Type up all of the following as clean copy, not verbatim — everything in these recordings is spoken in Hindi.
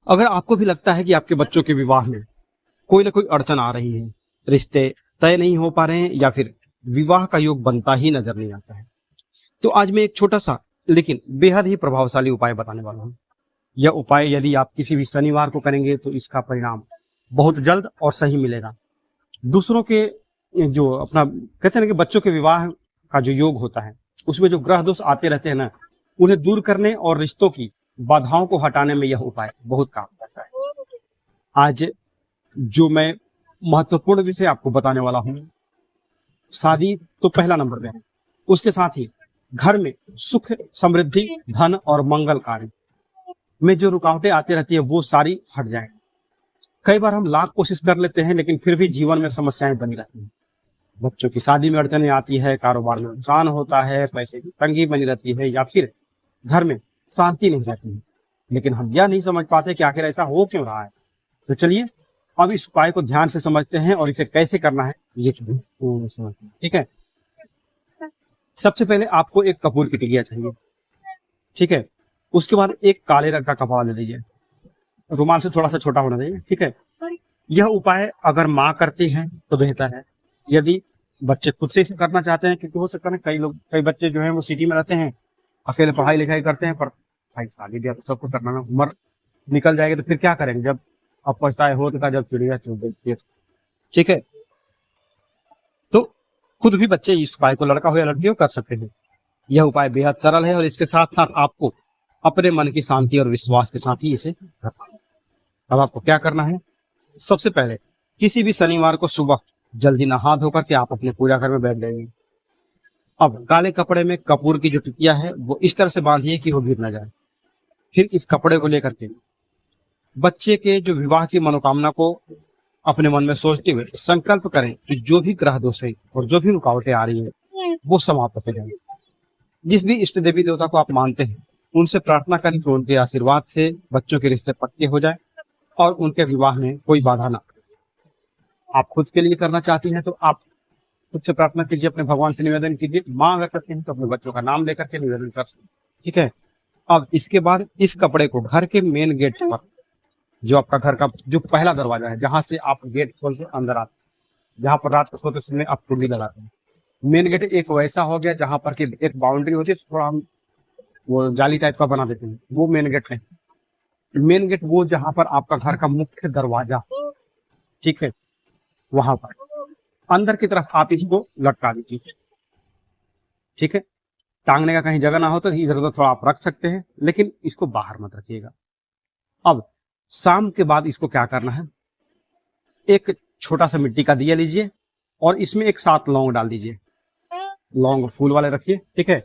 अगर आपको भी लगता है कि आपके बच्चों के विवाह में कोई ना कोई अड़चन आ रही है, रिश्ते तय नहीं हो पा रहे हैं या फिर विवाह का योग बनता ही नजर नहीं आता है, तो आज मैं एक छोटा सा लेकिन बेहद ही प्रभावशाली उपाय बताने वाला हूँ। यह उपाय यदि आप किसी भी शनिवार को करेंगे तो इसका परिणाम बहुत जल्द और सही मिलेगा। दूसरों के जो अपना कहते हैं ना कि बच्चों के विवाह का जो योग होता है उसमें जो ग्रह दोष आते रहते हैं ना, उन्हें दूर करने और रिश्तों की बाधाओं को हटाने में यह उपाय बहुत काम करता है। आज जो मैं महत्वपूर्ण विषय आपको बताने वाला हूँ, शादी तो पहला नंबर पे है, उसके साथ ही घर में सुख, समृद्धि, धन और मंगल कार्य में जो रुकावटें आती रहती है वो सारी हट जाएंगी। कई बार हम लाख कोशिश कर लेते हैं लेकिन फिर भी जीवन में समस्याएं बनी रहती हैं। बच्चों की शादी में अड़चनें आती है, कारोबार में नुकसान होता है, पैसे की तंगी बनी रहती है या फिर घर में शांति नहीं रहती है। लेकिन हम यह नहीं समझ पाते कि आखिर ऐसा हो क्यों रहा है। तो चलिए अब इस उपाय को ध्यान से समझते हैं और इसे कैसे करना है ये समझते हैं। ठीक है, सबसे पहले आपको एक कपूर की टिकिया चाहिए। ठीक है, उसके बाद एक काले रंग का कपड़ा ले लीजिए, रुमाल से थोड़ा सा छोटा होना चाहिए। ठीक है, यह उपाय अगर माँ करती हैं तो बेहतर है। यदि बच्चे खुद से इसे करना चाहते हैं, क्योंकि हो सकता है कई बच्चे जो हैं वो सिटी में रहते हैं, अकेले पढ़ाई लिखाई करते हैं, पर भाई शादी ब्याह तो सबको करना है, उम्र निकल जाएगी तो फिर क्या करेंगे, जब अब पछताए हो तो जब चिड़िया चुग गई। ठीक है, तो खुद भी बच्चे इस उपाय को, लड़का हो या लड़की हो, कर सकते हैं। यह उपाय बेहद सरल है और इसके साथ साथ आपको अपने मन की शांति और विश्वास के साथ ही इसे करना है। अब आपको क्या करना है, सबसे पहले किसी भी शनिवार को सुबह जल्दी नहा धोकर के आप अपने पूजा घर में बैठ जाइए। अब काले कपड़े में कपूर की जो टिकिया है वो इस तरह से बांधिए कि वो गिर ना जाए। फिर इस कपड़े को लेकर के बच्चे के जो विवाह की मनोकामना को अपने मन में सोचते हुए संकल्प करें कि जो भी ग्रह दोष है और जो भी रुकावटें आ रही है वो समाप्त हो जाए। जिस भी इष्ट देवी देवता को आप मानते हैं उनसे प्रार्थना करें कि उनके आशीर्वाद से बच्चों के रिश्ते पक्के हो जाए और उनके विवाह में कोई बाधा ना। आप खुद के लिए करना चाहती हैं तो आप खुद से प्रार्थना कीजिए, अपने भगवान से निवेदन कीजिए। माँ अगर करते हैं तो अपने बच्चों का नाम लेकर के निवेदन कर सकते हैं। ठीक है, अब इसके बाद इस कपड़े को घर के मेन गेट पर, जो आपका घर का जो पहला दरवाजा है जहां से आप गेट खोल के अंदर आते हैं, जहां पर रात को सोते समय आप कुंडी लगाते हैं, मेन गेट एक वैसा हो गया जहां पर की एक बाउंड्री होती है, थोड़ा हम वो जाली टाइप का बना देते हैं, वो मेन गेट नहीं। मेन गेट वो जहां पर आपका घर का मुख्य दरवाजा, ठीक है, वहां पर अंदर की तरफ आप इसको लटका दीजिए। ठीक है, टांगने का कहीं जगह ना हो तो इधर उधर थोड़ा आप रख सकते हैं, लेकिन इसको बाहर मत रखिएगा। अब शाम के बाद इसको क्या करना है, एक छोटा सा मिट्टी का दिया लीजिए और इसमें एक 7 लौंग डाल दीजिए। लौंग फूल वाले रखिए। ठीक है,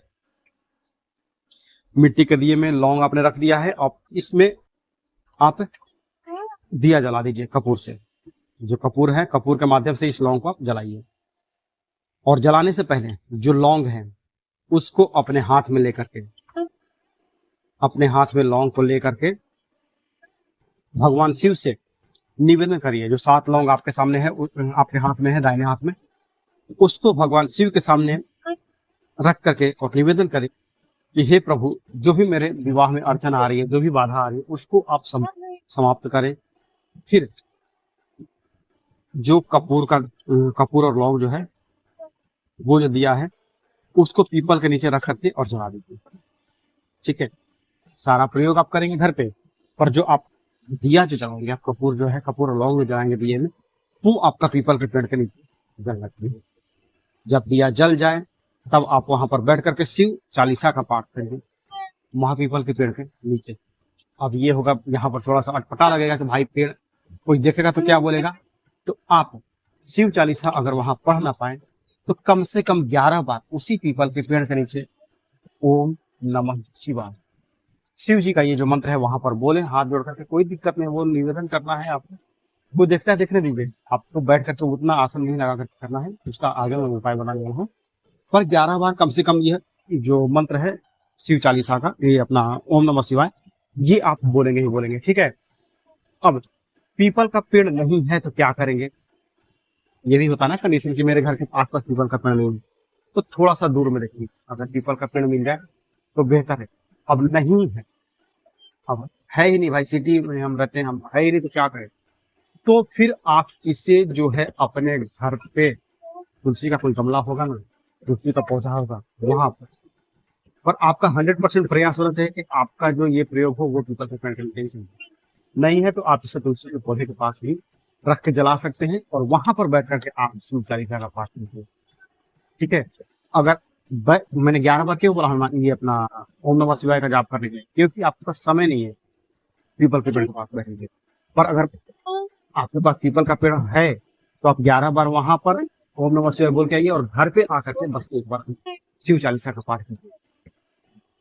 मिट्टी के दिए में लौंग आपने रख दिया है और इसमें आप दिया जला दीजिए कपूर से। जो कपूर है, कपूर के माध्यम से इस लौंग को आप जलाइए और जलाने से पहले जो लौंग है उसको अपने हाथ में लेकर के, अपने हाथ में लौंग को लेकर के भगवान शिव से निवेदन करिए। जो 7 लौंग आपके सामने है, आपके हाथ में है, दाहिने हाथ में, उसको भगवान शिव के सामने रख करके और निवेदन करें कि हे प्रभु, जो भी मेरे विवाह में अड़चन आ रही है, जो भी बाधा आ रही है, उसको आप समाप्त करें। फिर जो कपूर और लौंग जो है वो जो दिया है उसको पीपल के नीचे रख करके और जला दीजिए। ठीक है, सारा प्रयोग आप करेंगे घर पे, पर जो आप दिया जो जलाएंगे, आप कपूर जो है, कपूर और लौंग जो जलाएंगे दिए में, वो आपका पीपल के पेड़ के नीचे जल रखी है। जब दिया जल जाए तब आप वहां पर बैठ करके शिव चालीसा का पाठ करेंगे महापीपल के पेड़ के नीचे। अब ये होगा, यहाँ पर थोड़ा सा अटपटा लगेगा कि भाई पेड़ कोई देखेगा तो क्या बोलेगा, तो आप शिव चालीसा अगर वहां पढ़ ना पाए तो कम से कम 11 बार उसी पीपल के पेड़ के नीचे ओम नमः शिवाय, शिव जी का ये जो मंत्र है वहां पर बोले, हाथ जोड़ करके। कोई दिक्कत नहीं, वो निवेदन करना है आपको, वो देखता है देखने दीजिए, आपको बैठ करके उतना आसन नहीं लगा करके करना है, उसका आगे मैं उपाय बना लिया हूँ। पर 11 बार कम से कम यह जो मंत्र है शिव चालीसा का, ये अपना ओम नमः शिवाय, ये आप बोलेंगे ही बोलेंगे। ठीक है, अब पीपल का पेड़ नहीं है तो क्या करेंगे, ये भी होता है ना कंडीशन कि मेरे घर के आसपास पीपल का पेड़ नहीं है, तो थोड़ा सा दूर में रखिए। अगर पीपल का पेड़ मिल जाए तो बेहतर है। अब नहीं है, अब है ही नहीं भाई, सिटी में हम रहते हैं, हम है ही नहीं तो क्या करें। तो फिर आप इसे जो है अपने घर पे तुलसी का कोई गमला होगा ना, तुलसी का पौधा होगा वहां पर आपका 100% प्रयास होना चाहिए कि आपका जो ये प्रयोग हो वो पीपल के पेड़ के नीचे ही नहीं है, तो आप इसे तुलसी के पौधे के पास ही रख के जला सकते हैं और वहां पर बैठ करके आप शिव चालीसा का पाठ कीजिए। ठीक है। अगर मैंने 11 बार क्यों बोला हनुमान ये अपना ओम नमः शिवाय का जाप करने के लिए, क्योंकि आपके पास समय नहीं है पीपल के पेड़ के पास बैठने के। पर अगर आपके पास पीपल का पेड़ है तो आप 11 बार वहां पर ओम नमः शिवाय बोल के आइए और घर पे आकर के बस एक बार शिव चालीसा का पाठ कीजिए।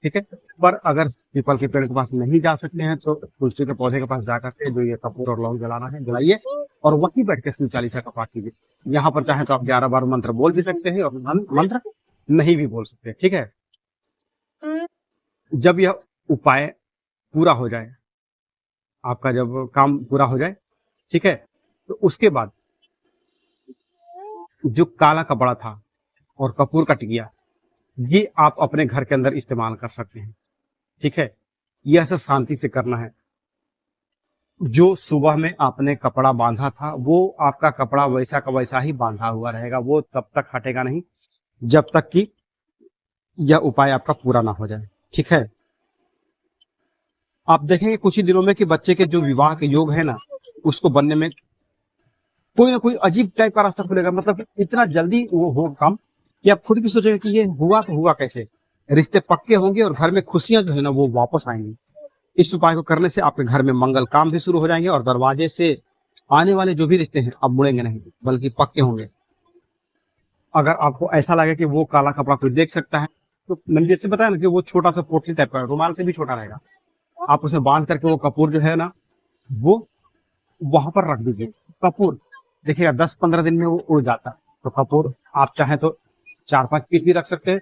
ठीक है। पर अगर पीपल के पेड़ के पास नहीं जा सकते हैं तो तुलसी के पौधे के पास जाकर के जो ये कपूर और लौंग जलाना है जलाइए और वहीं बैठ के शिव चालीसा का पाठ कीजिए। यहाँ पर चाहे तो आप 11 बार मंत्र बोल भी सकते हैं और मंत्र नहीं भी बोल सकते। ठीक है। जब यह उपाय पूरा हो जाए, आपका जब काम पूरा हो जाए, ठीक है, तो उसके बाद जो काला कपड़ा था और कपूर का टिकिया ये आप अपने घर के अंदर इस्तेमाल कर सकते हैं। ठीक है। यह सब शांति से करना है। जो सुबह में आपने कपड़ा बांधा था वो आपका कपड़ा वैसा का वैसा ही बांधा हुआ रहेगा, वो तब तक हटेगा नहीं जब तक कि यह उपाय आपका पूरा ना हो जाए। ठीक है। आप देखेंगे कुछ ही दिनों में कि बच्चे के जो विवाह के योग है ना उसको बनने में कोई ना कोई अजीब टाइप का रास्ता खुलेगा। मतलब इतना जल्दी वो हो काम कि आप खुद भी सोचेंगे कि ये हुआ तो हुआ कैसे। रिश्ते पक्के होंगे और घर में खुशियां जो है ना वो वापस आएंगी। इस उपाय को करने से आपके घर में मंगल काम भी शुरू हो जाएंगे और दरवाजे से आने वाले जो भी रिश्ते हैं अब मुड़ेंगे नहीं बल्कि पक्के होंगे। अगर आपको ऐसा लगे कि वो काला कपड़ा कोई देख सकता है तो मैंने जैसे बताया ना कि वो छोटा सा पोटली टाइप का रुमाल से भी छोटा रहेगा, आप उसमें बांध करके वो कपूर जो है ना वो वहां पर रख दीजिए। कपूर देखिएगा 10-15 दिन में वो उड़ जाता है। तो कपूर आप चाहें तो 4-5 पीस भी रख सकते हैं।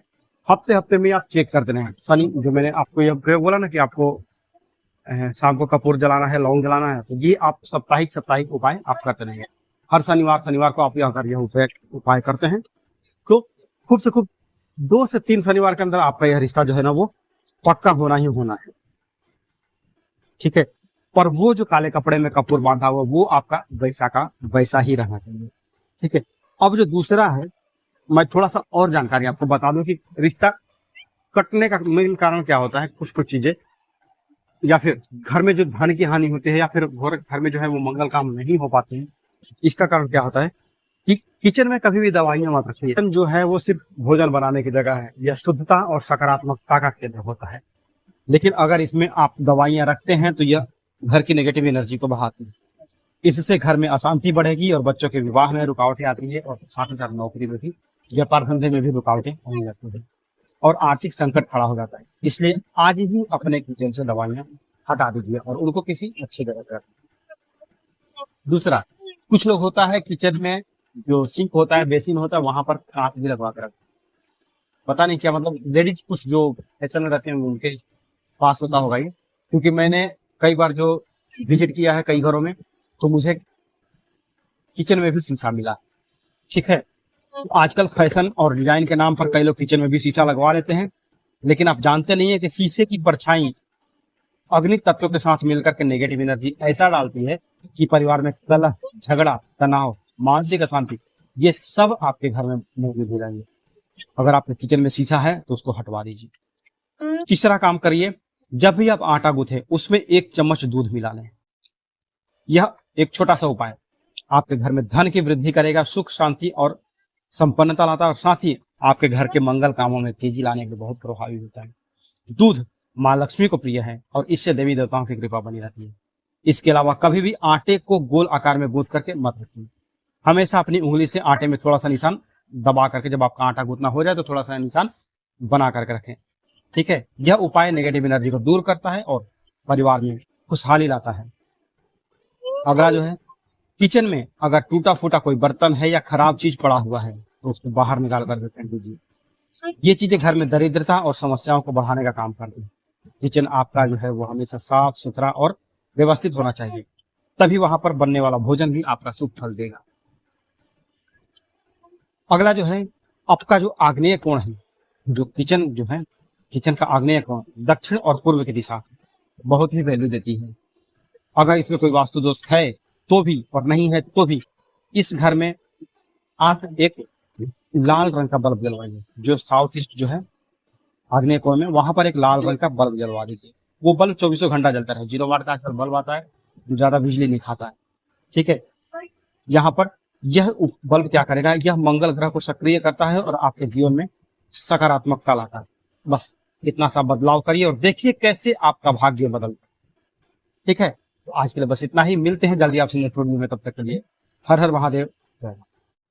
हफ्ते हफ्ते में आप चेक कर देना है। शनि जो मैंने आपको ये प्रयोग बोला ना कि आपको शाम को कपूर जलाना है, लौंग जलाना है, तो ये आप साप्ताहिक उपाय आप करते रहेंगे। हर शनिवार को आप अगर यह उपाय करते हैं तो खूब से खूब 2 से 3 शनिवार के अंदर आपका यह रिश्ता जो है ना वो पक्का होना ही होना है। ठीक है। पर वो जो काले कपड़े में कपूर बांधा हुआ वो आपका वैसा का वैसा ही रहना चाहिए। ठीक है। अब जो दूसरा है, मैं थोड़ा सा और जानकारी आपको बता दूं कि रिश्ता कटने का मेन कारण क्या होता है। कुछ चीजें या फिर घर में जो धन की हानि होती है या फिर घर में जो है वो मंगल काम नहीं हो पाते हैं। इसका कारण क्या होता है कि किचन में कभी भी दवाइयां मत रखिए। किचन जो है वो सिर्फ भोजन बनाने की जगह है, यह शुद्धता और सकारात्मकता का केंद्र होता है। लेकिन अगर इसमें आप दवाइयां रखते हैं तो यह घर की नेगेटिव एनर्जी को बढ़ाती है। इससे घर में अशांति बढ़ेगी और बच्चों के विवाह में रुकावटें आती है और साथ ही साथ नौकरी में भी, व्यापार धंधे में भी रुकावटें होने लगती है और आर्थिक संकट खड़ा हो जाता है। इसलिए आज ही अपने किचन से दवाइयां हटा दीजिए और उनको किसी अच्छी जगह पर रखिए। दूसरा, कुछ लोग होता है किचन में जो सिंक होता है, बेसिन होता है, वहां पर कांच भी लगवा कर रखते, पता नहीं क्या मतलब लेडीज कुछ जो ऐसा में रहते हैं उनके पास होता होगा ये। क्योंकि मैंने कई बार जो विजिट किया है कई घरों में तो मुझे किचन में भी शीशा मिला। ठीक है। तो आजकल फैशन और डिजाइन के नाम पर कई लोग किचन में भी शीशा लगवा लेते हैं, लेकिन आप जानते नहीं है कि शीशे की परछाई अग्नि तत्व के साथ मिलकर के नेगेटिव एनर्जी ऐसा डालती है कि परिवार में कलह, झगड़ा, तनाव, मानसिक अशांति ये सब आपके घर में मौजूद हो जाएंगे। अगर आपके किचन में शीशा है तो उसको हटवा दीजिए। तीसरा काम करिए, जब भी आप आटा गूंथे उसमें 1 चम्मच दूध मिला लें। यह एक छोटा सा उपाय आपके घर में धन की वृद्धि करेगा, सुख शांति और संपन्नता लाता है और साथ ही आपके घर के मंगल कामों में तेजी लाने के लिए बहुत प्रभावी होता है। दूध माँ लक्ष्मी को प्रिय है और इससे देवी देवताओं की कृपा बनी रहती है। इसके अलावा कभी भी आटे को गोल आकार में गूंथ करके मत रखिए। हमेशा अपनी उंगली से आटे में थोड़ा सा निशान दबा करके जब आपका आटा गूंथना हो जाए तो थोड़ा सा निशान बना करके रखें। ठीक है। यह उपाय नेगेटिव एनर्जी को दूर करता है और परिवार में खुशहाली लाता है। अगला जो है, किचन में अगर टूटा फूटा कोई बर्तन है या खराब चीज पड़ा हुआ है तो उसको बाहर निकाल कर फेंक दीजिए। ये चीजें घर में दरिद्रता और समस्याओं को बढ़ाने का काम करती है। किचन आपका जो है वो हमेशा साफ सुथरा और व्यवस्थित होना चाहिए, तभी वहां पर बनने वाला भोजन भी आपका शुभ फल देगा। अगला जो है, आपका जो आग्नेय कोण है, जो किचन का आग्नेय कोण दक्षिण और पूर्व की दिशा, बहुत ही वैल्यू देती है। अगर इसमें कोई वास्तु दोष है तो भी और नहीं है तो भी इस घर में आप एक लाल रंग का बल्ब जलवाइए। जो साउथ ईस्ट जो है आग्नेय कोण में, वहां पर एक लाल रंग का बल्ब जलवा दीजिए। वो बल्ब 24 घंटा जलता रहे। 0 वाट का आजकल बल्ब आता है जो ज्यादा बिजली नहीं खाता है। ठीक है, यहाँ पर यह बल्ब क्या करेगा, यह मंगल ग्रह को सक्रिय करता है और आपके जीवन में सकारात्मकता लाता है। बस इतना सा बदलाव करिए और देखिए कैसे आपका भाग्य बदलता है। ठीक है, तो आज के लिए बस इतना ही। मिलते हैं जल्दी आपसे नेक्स्ट वीडियो में, तब तक के लिए हर हर महादेव।